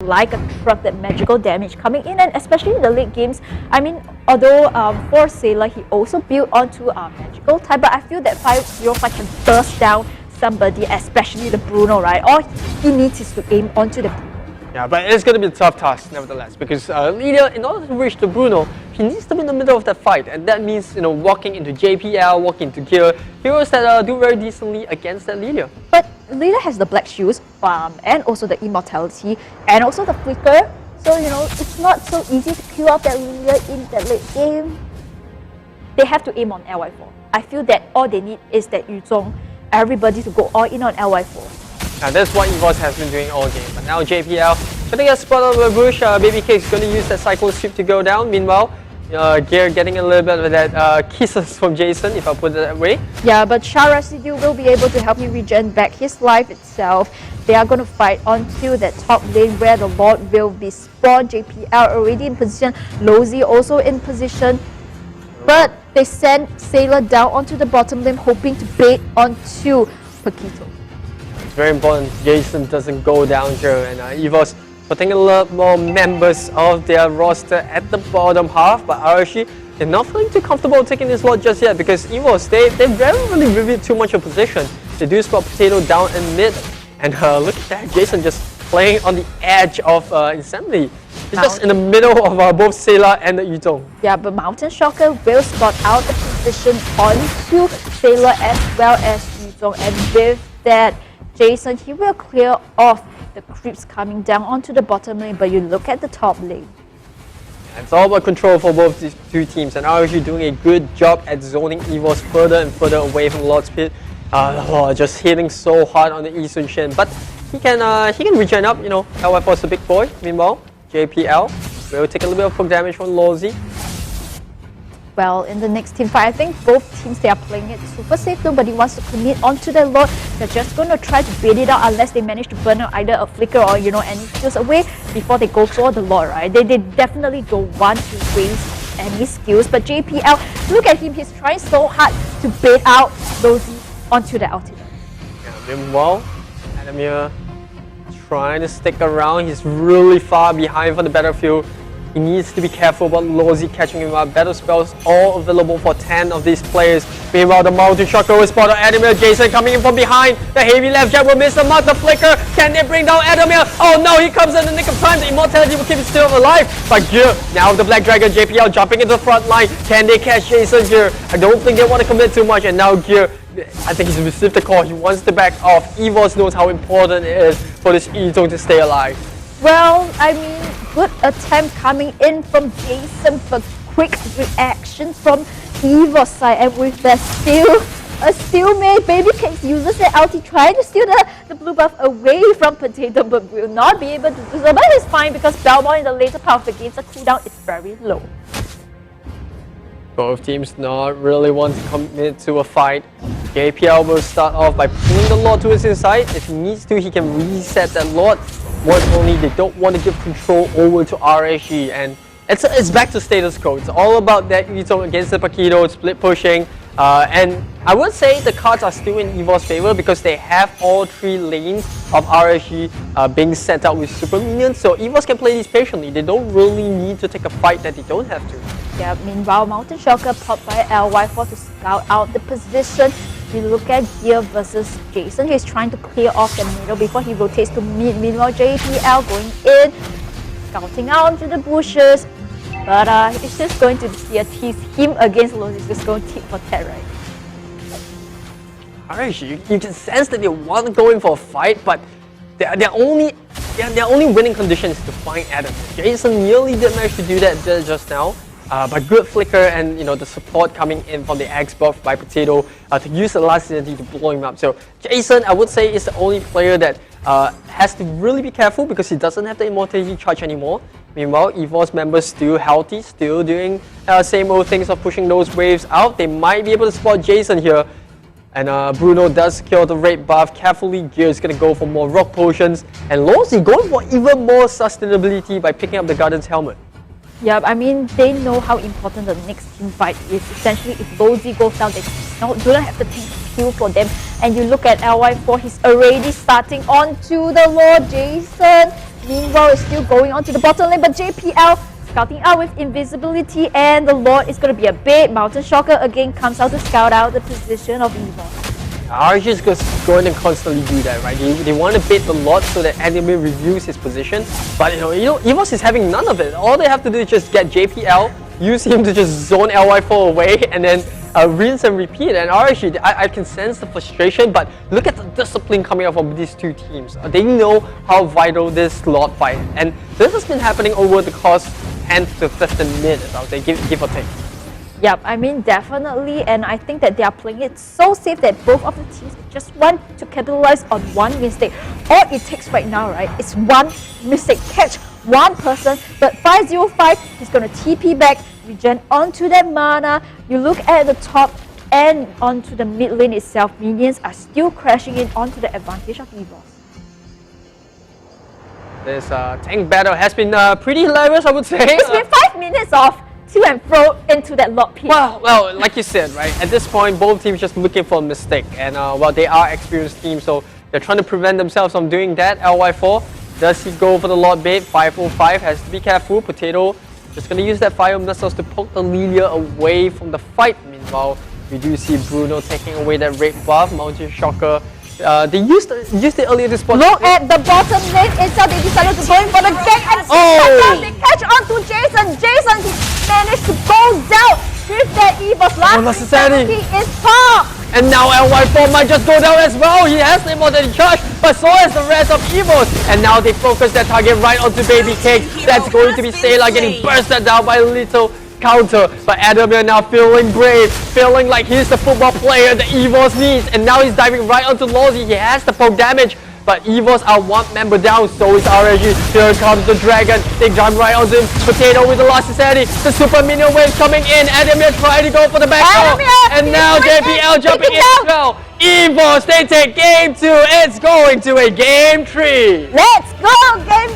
like a truck, that magical damage coming in, and especially in the late games. I mean, although for Sailor, he also built onto a magical type, but I feel that 505 can burst down somebody, especially the Bruno, right? All he needs is to aim onto the Bruno. Yeah, but it's going to be a tough task nevertheless, because Lydia, in order to reach the Bruno, he needs to be in the middle of that fight, and that means, you know, walking into JPL, walking into Gear, heroes that do very decently against that Lydia. But Lydia has the black shoes, and also the immortality, and also the flicker, so you know, it's not so easy to kill off that Lydia in the late game. They have to aim on LY4. I feel that all they need is that Yuzong, everybody to go all in on LY4. And that's what Evos has been doing all game. But now JPL trying to get spot on the bush. Baby Cake's going to use that cycle sweep to go down. Meanwhile, Gear getting a little bit of that kisses from Jason, if I put it that way. Yeah, but Shah Residue will be able to help you regen back his life itself. They are going to fight onto that top lane where the Lord will be spawned. JPL already in position. Lozy also in position. But they send Sailor down onto the bottom lane, hoping to bait onto Paquito. Very important Jason doesn't go down here, and Evos putting a lot more members of their roster at the bottom half, but RSG, they're not feeling too comfortable taking this lot just yet, because Evos, they rarely really reveal too much of position. They do spot Potato down in mid, and look at that, Jason just playing on the edge of Insanity. He's just in the middle of both Sailor and the Yuzong. Yeah, but Mountain Shocker will spot out the position onto Sailor as well as Yuzong, and with that, Jason, he will clear off the creeps coming down onto the bottom lane, but you look at the top lane. It's all about control for both these two teams, and RSG doing a good job at zoning Evos further and further away from Lord's Pit. Just hitting so hard on the Eastern Shin, but he can regen up, you know. LY4 is a big boy. Meanwhile, JPL will take a little bit of poke damage from Lozy. Well, in the next team fight, I think both teams, they are playing it super safe. Nobody wants to commit onto the Lord. They're just going to try to bait it out unless they manage to burn out either a flicker or, you know, any skills away before they go for the Lord, right? They definitely don't want to waste any skills. But JPL, look at him. He's trying so hard to bait out Lozy onto the ultimate. Yeah, meanwhile, Adamir trying to stick around. He's really far behind from the battlefield. He needs to be careful about Lozy catching him up. Battle spells all available for 10 of these players. Meanwhile, the Mountain Shocker will spot on Adamir. Jason coming in from behind. The heavy left jab will miss the mark. The flicker. Can they bring down Adamir? Oh no, he comes in the nick of time. The immortality will keep him still alive. But Gear, now the Black Dragon, JPL jumping into the front line. Can they catch Jason here? I don't think they want to commit too much. And now Gear, I think he's received the call. He wants to back off. Evos knows how important it is for this Yuzong to stay alive. Well, I mean, good attempt coming in from Jason, but quick reaction from Evos side, and with that stalemate, Baby Cakes uses the ulti trying to steal the blue buff away from Potato, but will not be able to do so. But it's fine because Belmont in the later part of the game, the cooldown is very low. Both teams not really want to commit to a fight. JPL will start off by pulling the Lord to his inside. If he needs to, he can reset that Lord. One only, they don't want to give control over to RSG, and it's back to status quo. It's all about that Yuzong against the Paquito, split pushing, and I would say the cards are still in Evos' favor because they have all 3 lanes of RSG being set out with super minions, so Evos can play these patiently. They don't really need to take a fight that they don't have to. Yeah, meanwhile, Mountain Shocker popped by LY4 to scout out the position. We look at Gear versus Jason. He's trying to clear off the middle before he rotates to mid. Meanwhile, JPL going in, scouting out into the bushes. But it's just going to be a tease. Him against Lozy is just going to tick for tat, right? RSG, you can sense that they want to go in for a fight, but their only winning condition is to find Adam. Jason nearly did manage to do that just now. But good flicker and, you know, the support coming in from the Xbox by Potato to use the last ability to blow him up. So Jason, I would say, is the only player that has to really be careful because he doesn't have the immortality charge anymore. Meanwhile, Evos members still healthy, still doing same old things of pushing those waves out. They might be able to spot Jason here. And Bruno does secure the red buff. Carefully, Gear is going to go for more rock potions. And Lozy going for even more sustainability by picking up the Guardian's helmet. Yeah, I mean, they know how important the next team fight is. Essentially, if Lozy goes down, they do not have the team to kill for them. And you look at LY4, he's already starting onto the Lord Jason. Meanwhile, it's still going on to the bottom lane, but JPL scouting out with invisibility, and the Lord is going to be a bait. Mountain Shocker again comes out to scout out the position of Evos. RSG is just going to constantly do that, right? They want to bait the Lord so that enemy reviews his position, but Evos is having none of it. All they have to do is just get JPL, use him to just zone LY4 away, and then rinse and repeat. And RSG, I can sense the frustration, but look at the discipline coming out from these two teams. They know how vital this Lord fight, and this has been happening over the course 10 to 15 minutes, I would say, give or take. Yep, I mean definitely, and I think that they are playing it so safe that both of the teams just want to capitalize on one mistake. All it takes right now, right, is one mistake, catch one person, but 505 is going to TP back, regen onto that mana. You look at the top and onto the mid lane itself, minions are still crashing in onto the advantage of Evos. This tank battle has been pretty hilarious, I would say. It's been 5 minutes of to and fro into that Lord pit. Well, like you said, right, at this point, both teams just looking for a mistake. And well, they are experienced teams, so they're trying to prevent themselves from doing that. LY4, does he go for the Lord bait? 505 has to be careful. Potato just going to use that fire missiles to poke the Lilia away from the fight. Meanwhile, we do see Bruno taking away that raid buff. Mountain Shocker, they used it earlier this spot. Look at the bottom lane itself. They decided to go in for the gank, and they catch on to Jason. Jason, he managed to go down with that Evos last necessary. He is top. And now LY4 might just go down as well. He has the immortality charge, but so has the rest of Evos. And now they focus their target right onto Baby Cake. That's going to be Sayla getting bursted down by Little counter, but Adamir now feeling brave, feeling like he's the football player that Evos needs, and now he's diving right onto Lozzy. He has the poke damage, but Evos are one member down, so is RSG. Here comes the dragon, they jump right onto him. Potato with the last insanity, the super minion wave coming in. Adamir trying to go for the back row, and now JPL jumping in as well. Evos, they take game 2, it's going to a game 3. Let's go, game